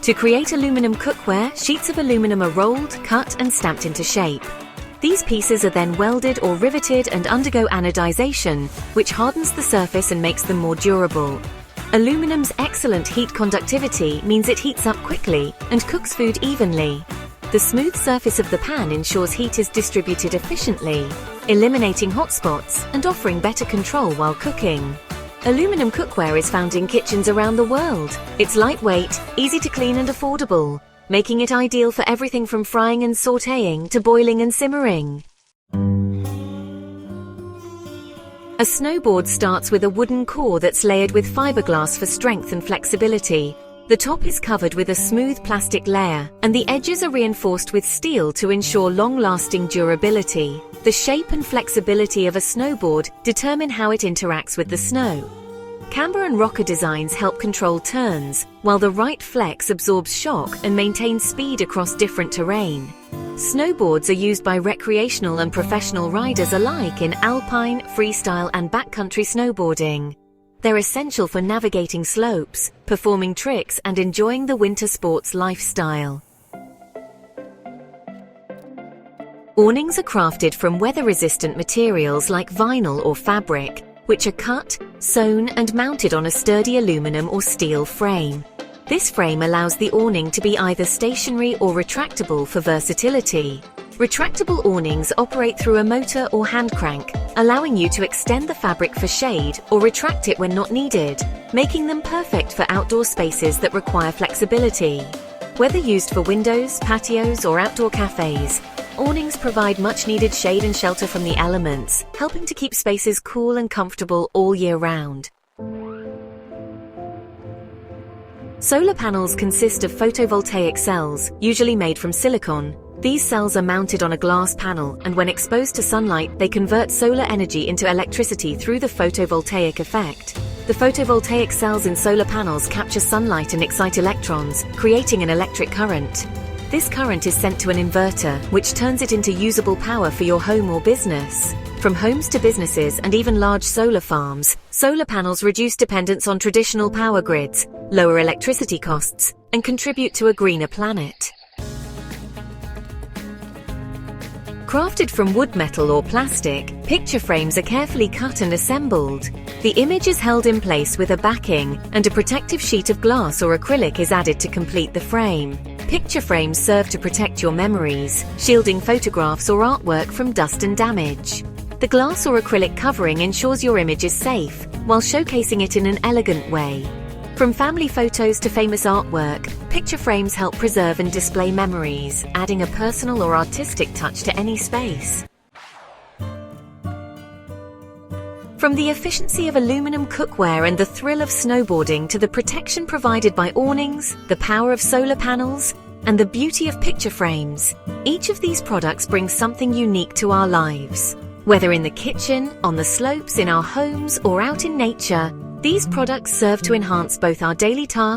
To create aluminum cookware, sheets of aluminum are rolled, cut and stamped into shape. These pieces are then welded or riveted and undergo anodization, which hardens the surface and makes them more durable. Aluminum's excellent heat conductivity means it heats up quickly and cooks food evenly. The smooth surface of the pan ensures heat is distributed efficiently, eliminating hot spots and offering better control while cooking. Aluminum cookware is found in kitchens around the world. It's lightweight, easy to clean and affordable, making it ideal for everything from frying and sautéing to boiling and simmering. A snowboard starts with a wooden core that's layered with fiberglass for strength and flexibility. The top is covered with a smooth plastic layer, and the edges are reinforced with steel to ensure long-lasting durability. The shape and flexibility of a snowboard determine how it interacts with the snow. Camber and rocker designs help control turns, while the right flex absorbs shock and maintains speed across different terrain. Snowboards are used by recreational and professional riders alike in alpine, freestyle and backcountry snowboarding. They're essential for navigating slopes, performing tricks and enjoying the winter sports lifestyle. Awnings are crafted from weather-resistant materials like vinyl or fabric, which are cut, sewn and mounted on a sturdy aluminum or steel frame. This frame allows the awning to be either stationary or retractable for versatility. Retractable awnings operate through a motor or hand crank, allowing you to extend the fabric for shade or retract it when not needed, making them perfect for outdoor spaces that require flexibility. Whether used for windows, patios or outdoor cafes, awnings provide much-needed shade and shelter from the elements, helping to keep spaces cool and comfortable all year round. Solar panels consist of photovoltaic cells, usually made from silicon. These cells are mounted on a glass panel, and when exposed to sunlight, they convert solar energy into electricity through the photovoltaic effect. The photovoltaic cells in solar panels capture sunlight and excite electrons, creating an electric current. This current is sent to an inverter, which turns it into usable power for your home or business. From homes to businesses and even large solar farms, solar panels reduce dependence on traditional power grids, lower electricity costs, and contribute to a greener planet. Crafted from wood, metal or plastic, picture frames are carefully cut and assembled. The image is held in place with a backing, and a protective sheet of glass or acrylic is added to complete the frame. Picture frames serve to protect your memories, shielding photographs or artwork from dust and damage. The glass or acrylic covering ensures your image is safe, while showcasing it in an elegant way. From family photos to famous artwork, picture frames help preserve and display memories, adding a personal or artistic touch to any space. From the efficiency of aluminum cookware and the thrill of snowboarding to the protection provided by awnings, the power of solar panels, and the beauty of picture frames, each of these products brings something unique to our lives. Whether in the kitchen, on the slopes, in our homes, or out in nature, these products serve to enhance both our daily tasks